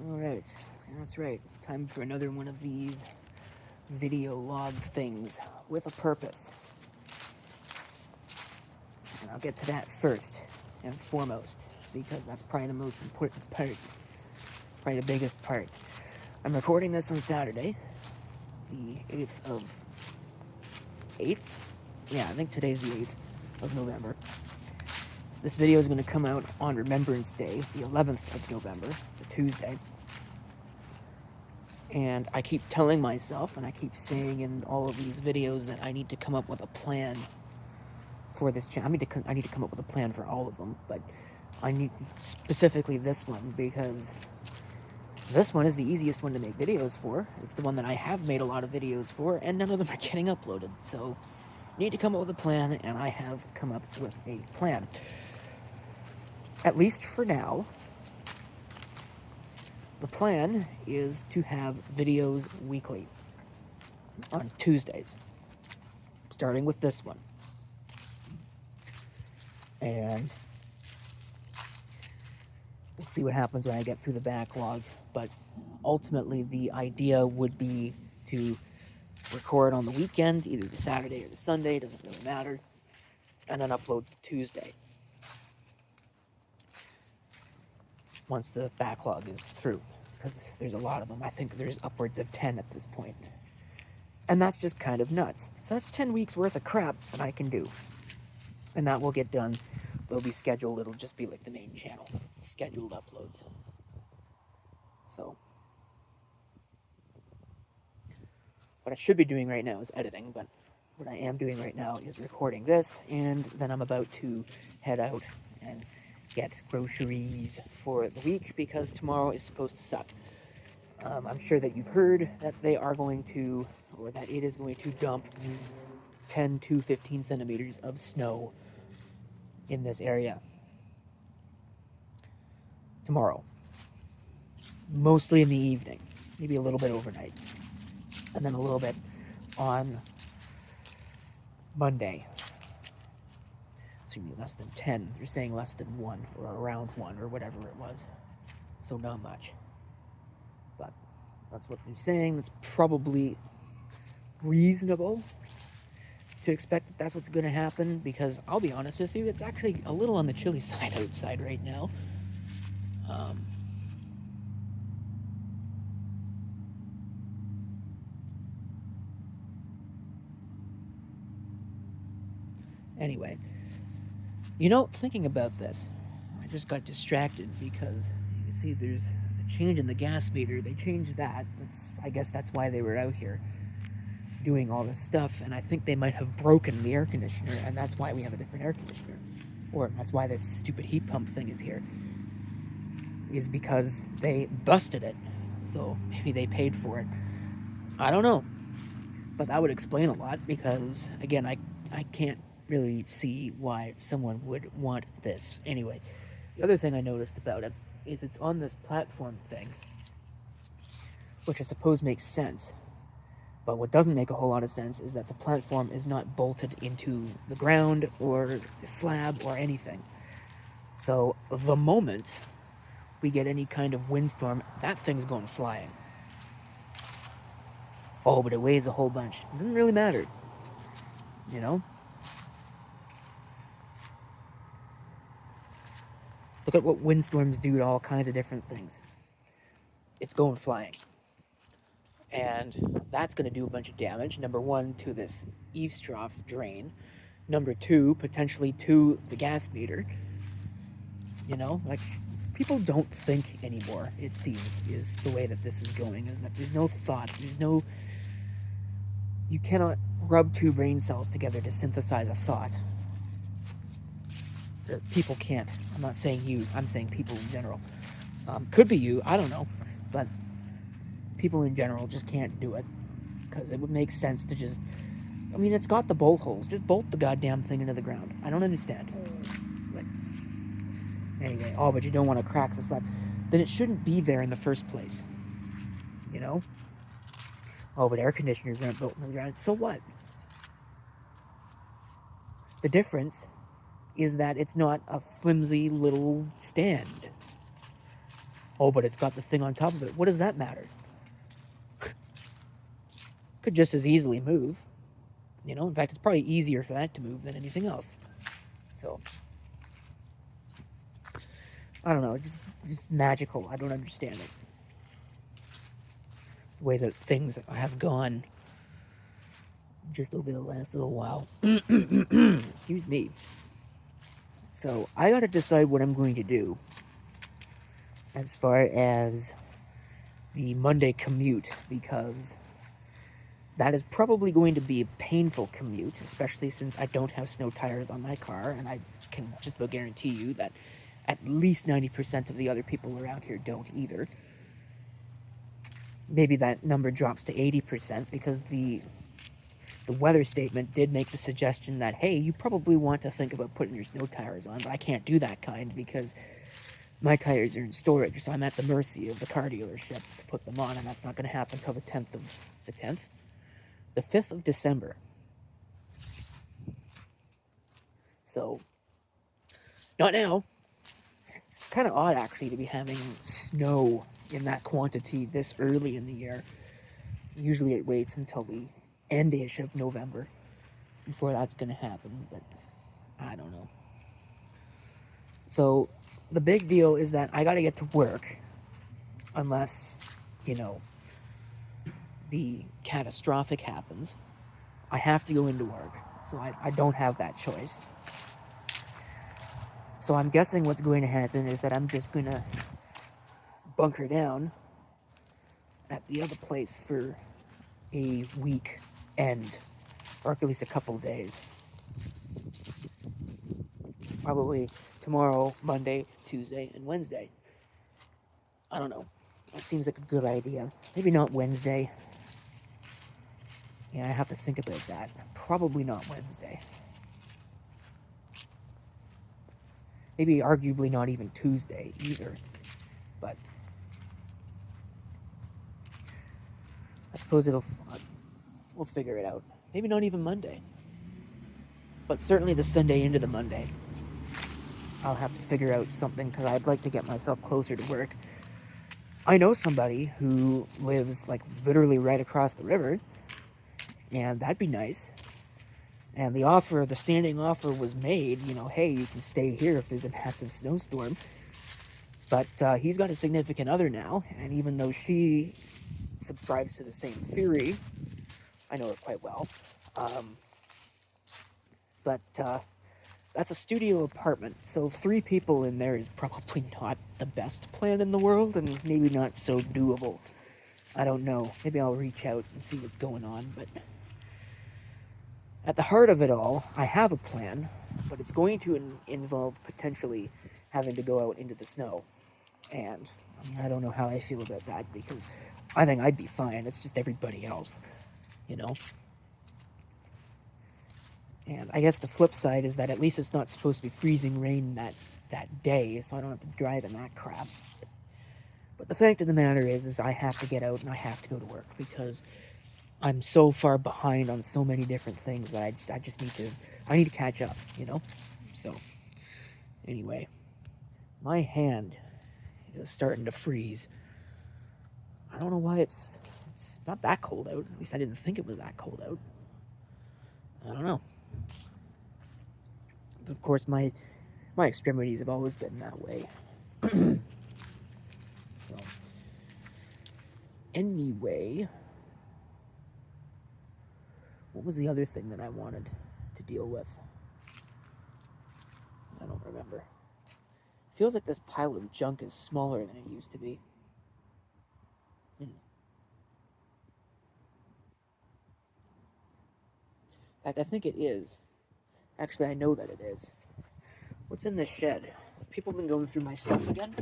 Alright, that's right. Time for another one of these video log things with a purpose. And I'll get to that first and foremost, because that's probably the most important part. Probably the biggest part. I'm recording this on Saturday, the 8th of... 8th? Yeah, I think today's the 8th of November. This video is going to come out on Remembrance Day, the 11th of November, the Tuesday. And I keep telling myself, and I keep saying in all of these videos, that I need to come up with a plan for this channel. I need to come up with a plan for all of them, but I need specifically this one, because this one is the easiest one to make videos for. It's the one that I have made a lot of videos for, and none of them are getting uploaded. So, need to come up with a plan, and I have come up with a plan. At least for now, the plan is to have videos weekly on Tuesdays, starting with this one. And we'll see what happens when I get through the backlog, but ultimately the idea would be to record on the weekend, either the Saturday or the Sunday, doesn't really matter, and then upload Tuesday once the backlog is through, because there's a lot of them. I think there's upwards of 10 at this point. And that's just kind of nuts. So that's 10 weeks worth of crap that I can do. And that will get done. They'll be scheduled. It'll just be like the main channel. Scheduled uploads. So. What I should be doing right now is editing, but what I am doing right now is recording this, and then I'm about to head out and get groceries for the week, because tomorrow is supposed to suck. I'm sure that you've heard that they are going to, or that it is going to dump 10 to 15 centimeters of snow in this area tomorrow. Mostly in the evening, maybe a little bit overnight, and then a little bit on Monday. Excuse me, less than 10. They're saying less than 1, or around 1, or whatever it was. So not much. But that's what they're saying. That's probably reasonable to expect that that's what's going to happen, because I'll be honest with you, it's actually a little on the chilly side outside right now. Anyway, you know, thinking about this, I just got distracted because you can see there's a change in the gas meter. They changed that. I guess that's why they were out here doing all this stuff, and I think they might have broken the air conditioner, and that's why we have a different air conditioner. Or that's why this stupid heat pump thing is here. Is because they busted it. So maybe they paid for it. I don't know. But that would explain a lot, because, again, I can't really see why someone would want this. Anyway, the other thing I noticed about it is it's on this platform thing, which I suppose makes sense. But what doesn't make a whole lot of sense is that the platform is not bolted into the ground or the slab or anything. So the moment we get any kind of windstorm, that thing's going flying. Oh, but it weighs a whole bunch. It doesn't really matter. You know? Look at what windstorms do to all kinds of different things. It's going flying. And that's going to do a bunch of damage. Number one, to this eavesdrop drain. Number two, potentially to the gas meter. You know, like, people don't think anymore, it seems, is the way that this is going. Is that there's no thought. There's no... You cannot rub two brain cells together to synthesize a thought. People can't. I'm not saying you. I'm saying people in general. Could be you. I don't know. But people in general just can't do it. Because it would make sense to just... I mean, it's got the bolt holes. Just bolt the goddamn thing into the ground. I don't understand. But anyway, oh, but you don't want to crack the slab. Then it shouldn't be there in the first place. You know? Oh, but air conditioners aren't built into the ground. So what? The difference is that it's not a flimsy little stand. Oh, but it's got the thing on top of it. What does that matter? Could just as easily move. You know, in fact, it's probably easier for that to move than anything else. So, I don't know, just magical. I don't understand it. The way that things have gone just over the last little while. Excuse me. So, I gotta decide what I'm going to do as far as the Monday commute, because that is probably going to be a painful commute, especially since I don't have snow tires on my car, and I can just about guarantee you that at least 90% of the other people around here don't either. Maybe that number drops to 80% because the weather statement did make the suggestion that, hey, you probably want to think about putting your snow tires on, but I can't do that kind because my tires are in storage, so I'm at the mercy of the car dealership to put them on, and that's not going to happen until the 5th of December. So, not now. It's kind of odd, actually, to be having snow in that quantity this early in the year. Usually it waits until the end-ish of November before that's going to happen, but I don't know. So, the big deal is that I got to get to work unless, you know, the catastrophic happens. I have to go into work, so I don't have that choice. So I'm guessing what's going to happen is that I'm just going to bunker down at the other place for a week end, or at least a couple of days. Probably tomorrow, Monday, Tuesday, and Wednesday. I don't know. That seems like a good idea. Maybe not Wednesday. Yeah, I have to think about that. Probably not Wednesday. Maybe arguably not even Tuesday either. But I suppose we'll figure it out. Maybe not even Monday. But certainly the Sunday into the Monday. I'll have to figure out something because I'd like to get myself closer to work. I know somebody who lives like literally right across the river, and that'd be nice. And the standing offer was made, you know, hey, you can stay here if there's a massive snowstorm. But he's got a significant other now, and even though she subscribes to the same theory, I know her quite well. But that's a studio apartment, so 3 people in there is probably not the best plan in the world, and maybe not so doable. I don't know. Maybe I'll reach out and see what's going on, but at the heart of it all, I have a plan, but it's going to involve potentially having to go out into the snow. And I don't know how I feel about that, because I think I'd be fine. It's just everybody else, you know? And I guess the flip side is that at least it's not supposed to be freezing rain that day, so I don't have to drive in that crap. But the fact of the matter is I have to get out and I have to go to work, because I'm so far behind on so many different things that I just need to catch up, you know? So, anyway, my hand is starting to freeze. I don't know why it's not that cold out. At least I didn't think it was that cold out. I don't know. But of course, my extremities have always been that way. So, anyway, what was the other thing that I wanted to deal with? I don't remember. Feels like this pile of junk is smaller than it used to be. In fact, I think it is. Actually, I know that it is. What's in this shed? Have people been going through my stuff again?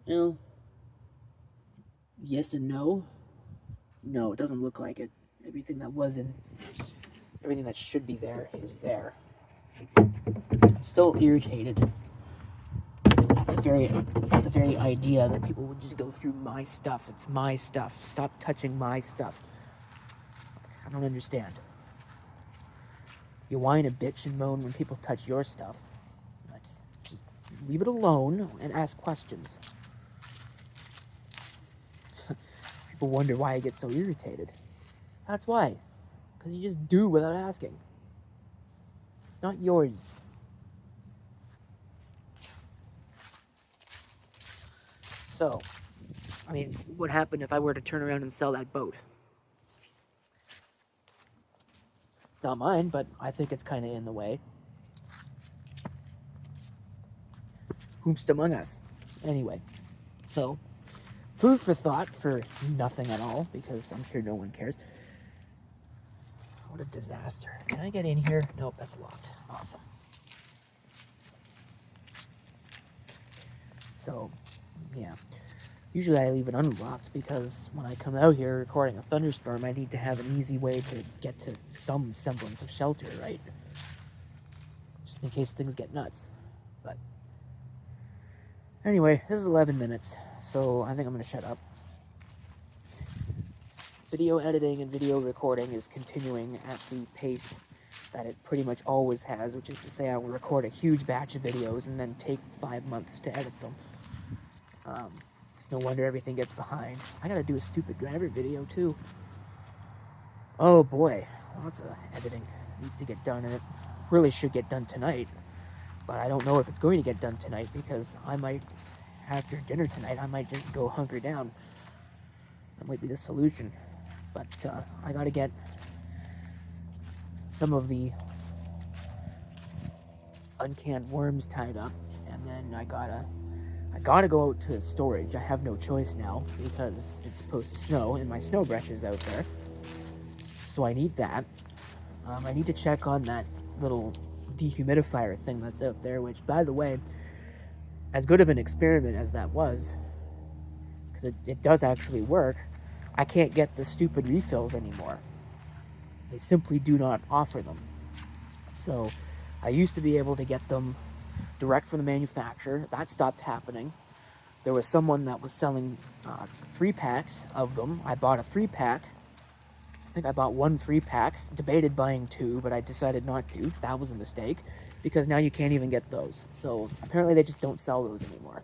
No. Yes and no. No, it doesn't look like it. Everything that should be there is there. I'm still irritated at the very idea that people would just go through my stuff. It's my stuff. Stop touching my stuff. I don't understand. You whine and bitch and moan when people touch your stuff. Like, just leave it alone and ask questions. People wonder why I get so irritated. That's why. Because you just do without asking. It's not yours. So, I mean, what would happen if I were to turn around and sell that boat? Not mine, but I think it's kind of in the way. Whomst among us? Anyway, so, food for thought for nothing at all, because I'm sure no one cares. What a disaster. Can I get in here? Nope, that's locked. Awesome. So, yeah. Usually I leave it unlocked because when I come out here recording a thunderstorm, I need to have an easy way to get to some semblance of shelter, right? Just in case things get nuts. But anyway, this is 11 minutes, so I think I'm going to shut up. Video editing and video recording is continuing at the pace that it pretty much always has, which is to say I will record a huge batch of videos and then take 5 months to edit them. It's no wonder everything gets behind. I gotta do a stupid driver video too. Oh boy, lots of editing needs to get done, and it really should get done tonight. But I don't know if it's going to get done tonight because I might, after dinner tonight, I might just go hunker down. That might be the solution. But I gotta get some of the uncanned worms tied up, and then I gotta go out to storage. I have no choice now because it's supposed to snow and my snow brush is out there. So I need that. I need to check on that little dehumidifier thing that's out there, which, by the way, as good of an experiment as that was, because it does actually work, I can't get the stupid refills anymore. They simply do not offer them. So I used to be able to get them direct from the manufacturer. That stopped happening. There was someone that was selling 3-packs of them. I bought a 3-pack. I think I bought 1 3-pack. Debated buying 2, but I decided not to. That was a mistake, because now you can't even get those. So apparently they just don't sell those anymore.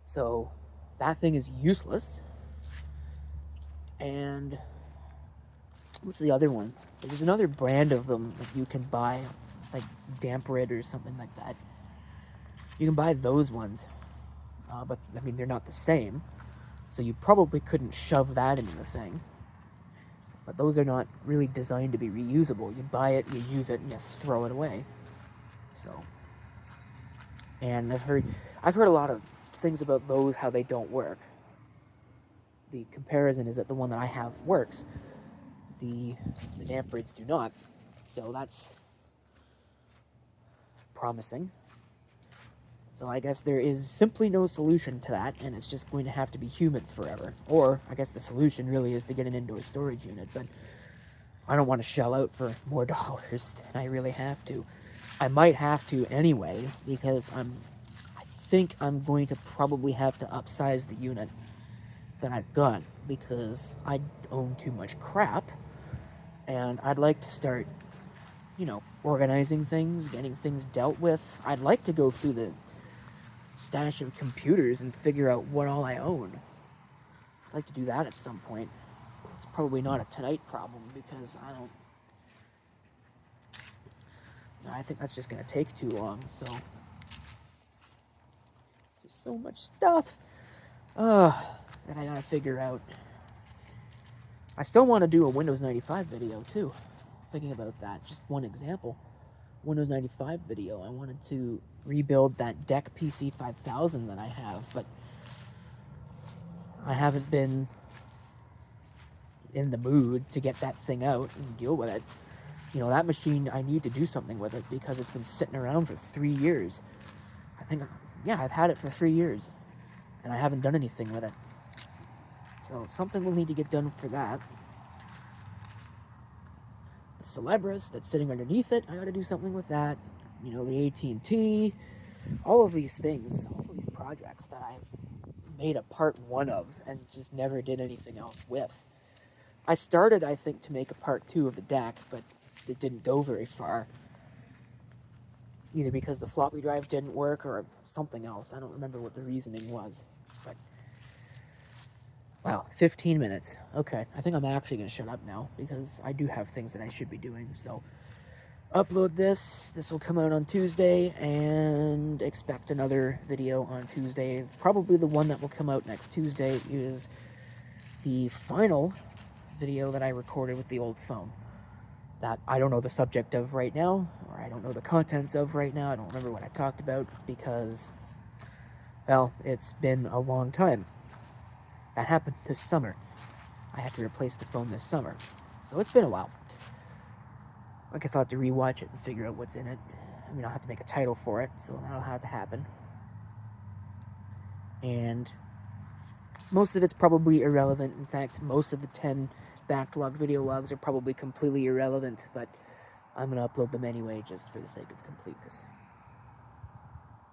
So that thing is useless. And what's the other one? There's another brand of them that you can buy. It's like Damperit or something like that. You can buy those ones. But, I mean, they're not the same. So you probably couldn't shove that into the thing. But those are not really designed to be reusable. You buy it, you use it, and you throw it away. So, and I've heard a lot of things about those, how they don't work. The comparison is that the one that I have works. The Damperits do not. So that's promising. So I guess there is simply no solution to that, and it's just going to have to be humid forever. Or, I guess the solution really is to get an indoor storage unit, but I don't want to shell out for more dollars than I really have to. I might have to anyway, because I think I'm going to probably have to upsize the unit that I've got, because I own too much crap, and I'd like to start, organizing things, getting things dealt with. I'd like to go through the stash of computers and figure out what all I own. I'd like to do that at some point. It's probably not a tonight problem, because I think that's just going to take too long, so there's so much stuff that I gotta figure out. I still want to do a Windows 95 video too. Thinking about that, just one example. Windows 95 video. I wanted to rebuild that DEC PC 5000 that I have, but I haven't been in the mood to get that thing out and deal with it. That machine, I need to do something with it because it's been sitting around for 3 years. I've had it for 3 years, and I haven't done anything with it. So something will need to get done for that. The Celebras that's sitting underneath it, I gotta do something with that. The AT&T, all of these things, all of these projects that I've made a part 1 of and just never did anything else with. I started, I think, to make a part 2 of the DEC, but it didn't go very far. either because the floppy drive didn't work or something else. I don't remember what the reasoning was. But wow, 15 minutes. Okay, I think I'm actually going to shut up now because I do have things that I should be doing. So upload this. This will come out on Tuesday, and expect another video on Tuesday. Probably the one that will come out next Tuesday is the final video that I recorded with the old phone that I don't know the subject of right now, or I don't know the contents of right now. I don't remember what I talked about because, well, it's been a long time. That happened this summer. I had to replace the phone this summer, so it's been a while. I guess I'll have to rewatch it and figure out what's in it. I mean, I'll have to make a title for it, so that'll have to happen. And most of it's probably irrelevant. In fact, most of the 10 backlogged video logs are probably completely irrelevant, but I'm going to upload them anyway just for the sake of completeness.